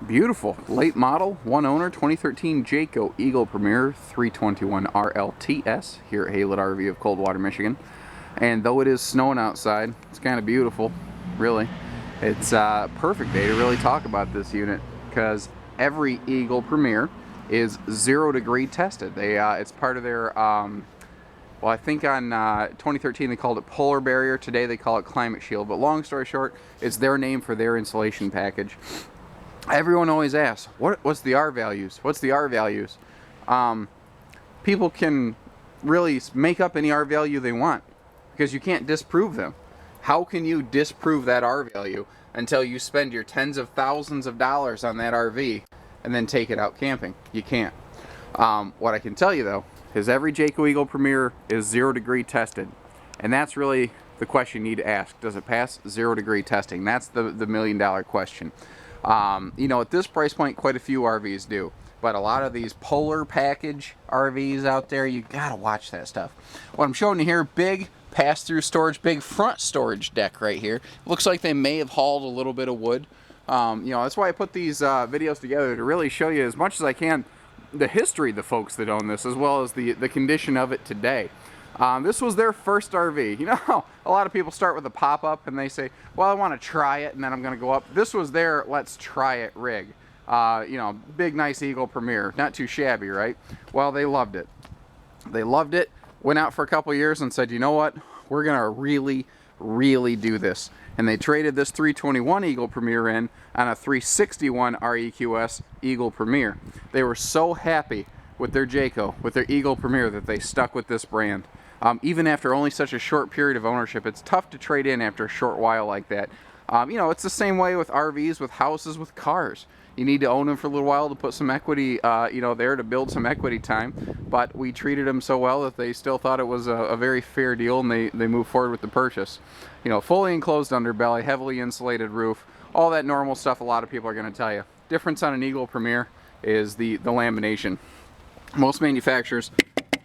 Beautiful. Late model, one owner, 2013 Jayco Eagle Premier 321 RLTS here at Haylett RV of Coldwater, Michigan. And though it is snowing outside, it's kind of beautiful, really. It's a perfect day to really talk about this unit because every Eagle Premier is 0-degree tested. It's part of their, well, I think on 2013 they called it Polar Barrier. Today they call it Climate Shield. But long story short, it's their name for their insulation package. Everyone always asks, what's the R values? What's the R values? People can really make up any R value they want because you can't disprove them. How can you disprove that R value until you spend your tens of thousands of dollars on that RV and then take it out camping? You can't. What I can tell you though is every Jayco Eagle Premier is 0-degree tested, and that's really the question you need to ask. Does it pass 0-degree testing? That's the million-dollar question. You know, at this price point, quite a few RVs do, but a lot of these polar package RVs out there, you gotta watch that stuff. What I'm showing you here, big pass-through storage, big front storage deck right here. Looks like they may have hauled a little bit of wood. You know, that's why I put these videos together, to really show you as much as I can the history of the folks that own this, as well as the condition of it today. This was their first RV. You know, a lot of people start with a pop-up and they say, well, I want to try it and then I'm going to go up. This was their let's try it rig. You know, big, nice Eagle Premier. Not too shabby, right? Well, they loved it. They loved it, went out for a couple years and said, you know what? We're going to really do this. And they traded this 321 Eagle Premier in on a 361 REQS Eagle Premier. They were so happy with their Jayco, with their Eagle Premier, that they stuck with this brand. Even after only such a short period of ownership, it's tough to trade in after a short while like that. You know, it's the same way with RVs, with houses, with cars. You need to own them for a little while to put some equity, you know, there to build some equity time. But we treated them so well that they still thought it was a very fair deal, and they moved forward with the purchase. You know, fully enclosed underbelly, heavily insulated roof, all that normal stuff a lot of people are going to tell you. Difference on an Eagle Premier is the lamination. Most manufacturers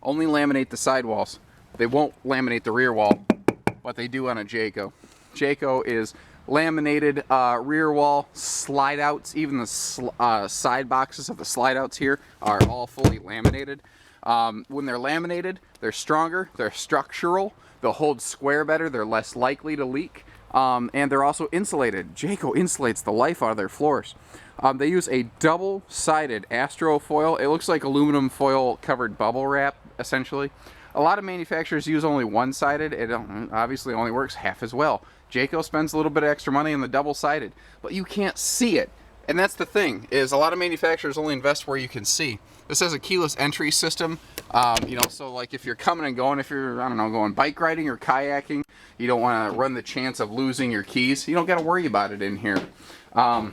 only laminate the sidewalls. They won't laminate the rear wall, but they do on a Jayco. Jayco is laminated rear wall slide outs. Even the side boxes of the slide outs here are all fully laminated. When they're laminated, they're stronger, they're structural, they'll hold square better, they're less likely to leak, and they're also insulated. Jayco insulates the life out of their floors. They use a double-sided Astro foil. It looks like aluminum foil covered bubble wrap, essentially. A lot of manufacturers use only one-sided. It obviously only works half as well. Jayco spends a little bit of extra money on the double-sided, but you can't see it. And that's the thing, is a lot of manufacturers only invest where you can see. This has a keyless entry system, you know, so like if you're coming and going, if you're, I don't know, going bike riding or kayaking, you don't want to run the chance of losing your keys. You don't got to worry about it in here. I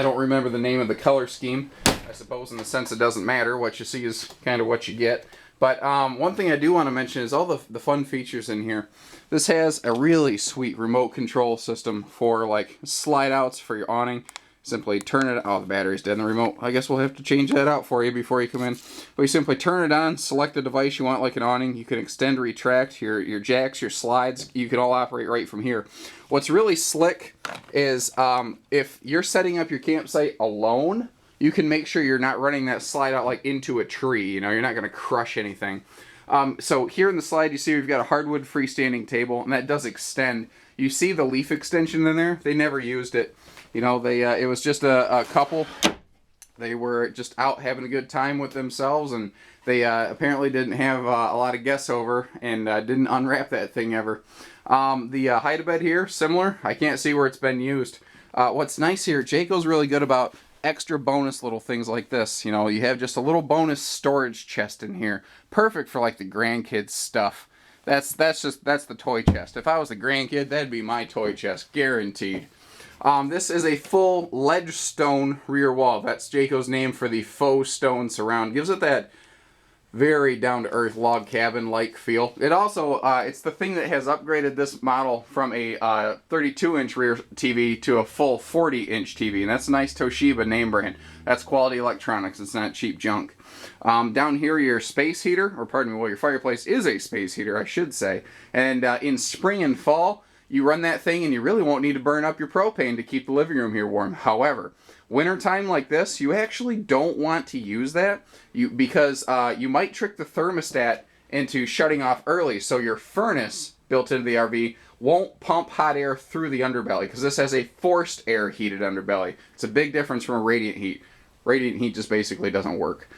don't remember the name of the color scheme. I suppose in the sense it doesn't matter. What you see is kind of what you get. But one thing I do want to mention is all the fun features in here. This has a really sweet remote control system for like slide outs for your awning. Simply turn it, oh, the battery's dead in the remote. I guess we'll have to change that out for you before you come in. But you simply turn it on, select the device you want like an awning. You can extend, retract your jacks, your slides. You can all operate right from here. What's really slick is if you're setting up your campsite alone, you can make sure you're not running that slide out like into a tree. You know, you're not going to crush anything. So here in the slide, you see we've got a hardwood freestanding table, and that does extend. You see the leaf extension in there? They never used it. You know, it was just a couple. They were just out having a good time with themselves, and they apparently didn't have a lot of guests over, and didn't unwrap that thing ever. The hide-a-bed here, similar. I can't see where it's been used. What's nice here, Jayco's really good about extra bonus little things like this. You know, you have just a little bonus storage chest in here. Perfect for like the grandkids stuff. That's the toy chest. If I was a grandkid, that'd be my toy chest, guaranteed. This is a full ledge stone rear wall. That's Jayco's name for the faux stone surround. Gives it that very down-to-earth log cabin-like feel. It also, it's the thing that has upgraded this model from a 32-inch rear TV to a full 40-inch TV, and that's a nice Toshiba name brand. That's quality electronics. It's not cheap junk. Down here, your space heater, or pardon me, well, your fireplace is a space heater, I should say. And in spring and fall, you run that thing and you really won't need to burn up your propane to keep the living room here warm. However, Wintertime like this, you actually don't want to use that because you might trick the thermostat into shutting off early, so your furnace built into the RV won't pump hot air through the underbelly, because this has a forced air heated underbelly. It's a big difference from a radiant heat. Radiant heat just basically doesn't work.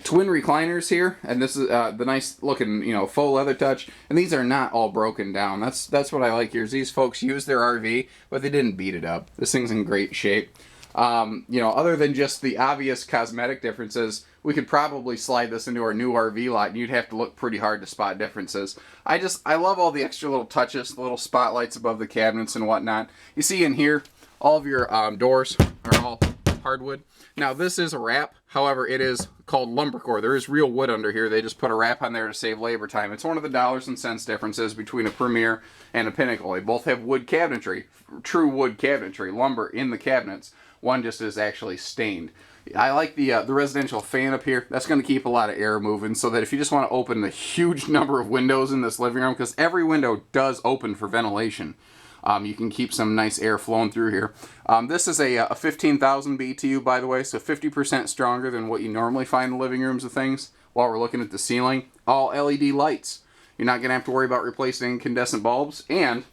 Twin recliners here, and this is the nice looking, faux leather touch, and these are not all broken down. That's what I like here, is these folks use their RV, but they didn't beat it up. This thing's in great shape. Other than just the obvious cosmetic differences, we could probably slide this into our new RV lot, and you'd have to look pretty hard to spot differences. I love all the extra little touches, the little spotlights above the cabinets and whatnot. You see in here, all of your doors are all hardwood. Now this is a wrap, however it is called lumbercore. There is real wood under here. They just put a wrap on there to save labor time. It's one of the dollars and cents differences between a Premier and a Pinnacle. They both have wood cabinetry, true wood cabinetry, lumber in the cabinets. One just is actually stained. I like the residential fan up here. That's going to keep a lot of air moving, so that if you just want to open the huge number of windows in this living room, because every window does open for ventilation, you can keep some nice air flowing through here. This is a 15,000 BTU, by the way, so 50% stronger than what you normally find in living rooms of things. While we're looking at the ceiling, all LED lights. You're not going to have to worry about replacing incandescent bulbs. And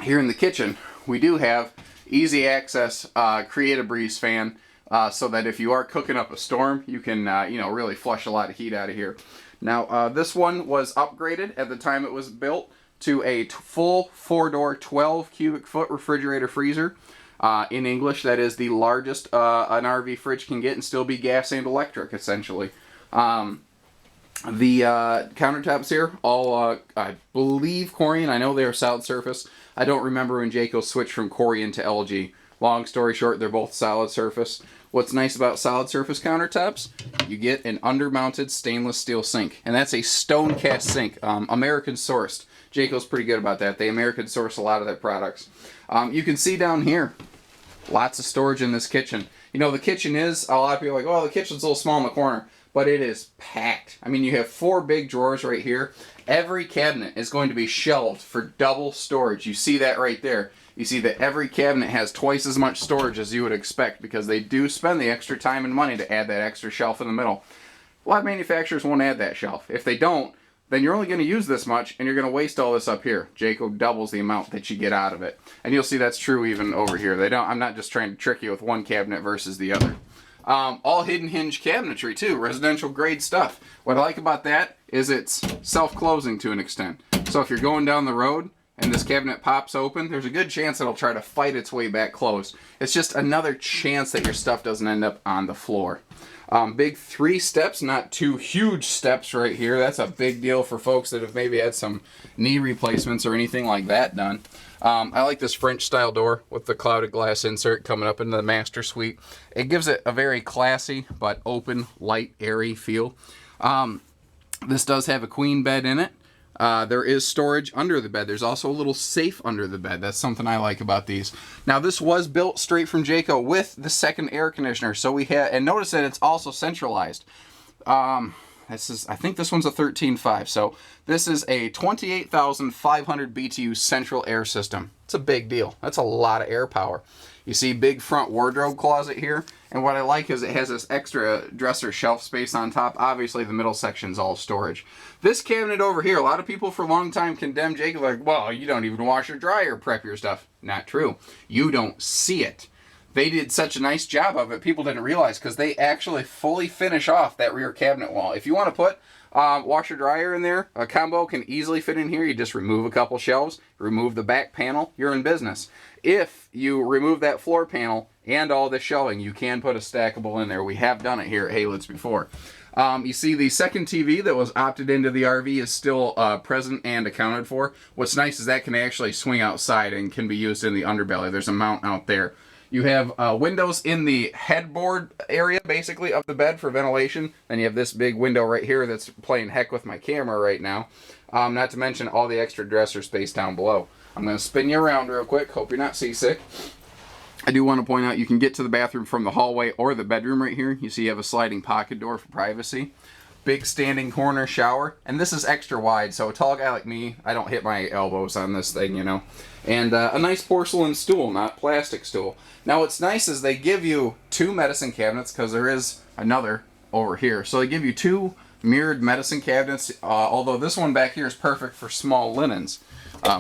here in the kitchen, we do have easy access Create a Breeze fan, so that if you are cooking up a storm, you can really flush a lot of heat out of here. Now this one was upgraded at the time it was built to a full 4-door 12 cubic foot refrigerator freezer. In English, that is the largest an RV fridge can get and still be gas and electric, essentially. The countertops here, all I believe Corian. I know they are solid surface. I don't remember when Jayco switched from Corian to LG. Long story short, they're both solid surface. What's nice about solid surface countertops, you get an undermounted stainless steel sink, and that's a stone cast sink, American sourced. Jayco's pretty good about that. They American source a lot of their products. You can see down here, lots of storage in this kitchen. The kitchen is, a lot of people are like, oh, the kitchen's a little small in the corner, but it is packed. I mean, you have 4 big drawers right here. Every cabinet is going to be shelved for double storage. You see that right there. You see that every cabinet has twice as much storage as you would expect, because they do spend the extra time and money to add that extra shelf in the middle. A lot of manufacturers won't add that shelf. If they don't, then you're only going to use this much, and you're going to waste all this up here. Jayco doubles the amount that you get out of it. And you'll see that's true even over here. I'm not just trying to trick you with one cabinet versus the other. All hidden hinge cabinetry too, residential grade stuff. What I like about that is it's self-closing to an extent. So if you're going down the road and this cabinet pops open, there's a good chance it'll try to fight its way back closed. It's just another chance that your stuff doesn't end up on the floor. Big 3 steps, not 2 huge steps right here. That's a big deal for folks that have maybe had some knee replacements or anything like that done. I like this French style door with the clouded glass insert coming up into the master suite. It gives it a very classy but open, light, airy feel. This does have a queen bed in it. There is storage under the bed. There's also a little safe under the bed. That's something I like about these. Now this was built straight from Jayco with the second air conditioner. So we had, and notice that it's also centralized. I think this one's a 13.5. So this is a 28,500 BTU central air system. It's a big deal. That's a lot of air power. You see big front wardrobe closet here. And what I like is it has this extra dresser shelf space on top. Obviously the middle section's all storage. This cabinet over here, a lot of people for a long time condemn Jayco, like, well, you don't even wash or dry or prep your stuff. Not true. You don't see it. They did such a nice job of it, people didn't realize, because they actually fully finish off that rear cabinet wall. If you want to put washer dryer in there, a combo can easily fit in here. You just remove a couple shelves, remove the back panel, you're in business. If you remove that floor panel and all the shelving, you can put a stackable in there. We have done it here at Haylett's before. You see the second TV that was opted into the RV is still present and accounted for. What's nice is that can actually swing outside and can be used in the underbelly. There's a mount out there. You have windows in the headboard area, basically, of the bed for ventilation. Then you have this big window right here that's playing heck with my camera right now. Not to mention all the extra dresser space down below. I'm going to spin you around real quick. Hope you're not seasick. I do want to point out you can get to the bathroom from the hallway or the bedroom right here. You see you have a sliding pocket door for privacy. big standing corner shower, and this is extra wide, so a tall guy like me, I don't hit my elbows on this thing, you know. And a nice porcelain stool, not plastic stool. Now what's nice is they give you 2 medicine cabinets, because there is another over here. So they give you 2 mirrored medicine cabinets, although this one back here is perfect for small linens.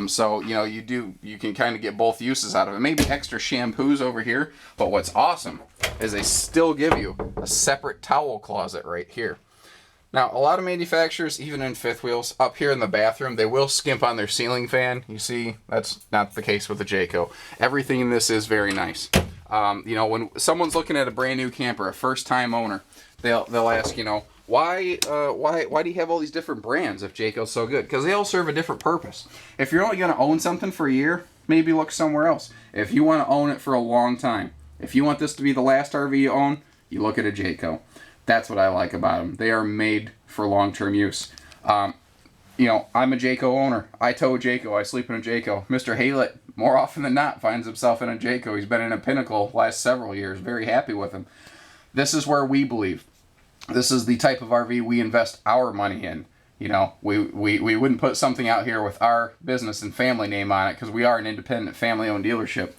So, you know, you can kind of get both uses out of it. Maybe extra shampoos over here, but what's awesome is they still give you a separate towel closet right here. Now, a lot of manufacturers, even in fifth wheels, up here in the bathroom, they will skimp on their ceiling fan. You see, that's not the case with the Jayco. Everything in this is very nice. You know, when someone's looking at a brand new camper, a first-time owner, they'll ask, you know, why do you have all these different brands if Jayco's so good? Because they all serve a different purpose. If you're only going to own something for a year, maybe look somewhere else. If you want to own it for a long time, if you want this to be the last RV you own, you look at a Jayco. That's what I like about them. They are made for long-term use. You know, I'm a Jayco owner. I tow a Jayco. I sleep in a Jayco. Mr. Haylett, more often than not, finds himself in a Jayco. He's been in a Pinnacle last several years. Very happy with him. This is where we believe. This is the type of RV we invest our money in. You know, we wouldn't put something out here with our business and family name on it because we are an independent family-owned dealership.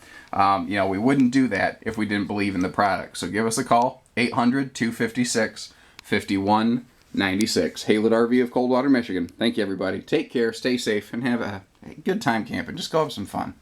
You know, we wouldn't do that if we didn't believe in the product. So give us a call, 800-256-5196. Haylett RV of Coldwater, Michigan. Thank you, everybody. Take care, stay safe, and have a good time camping. Just go have some fun.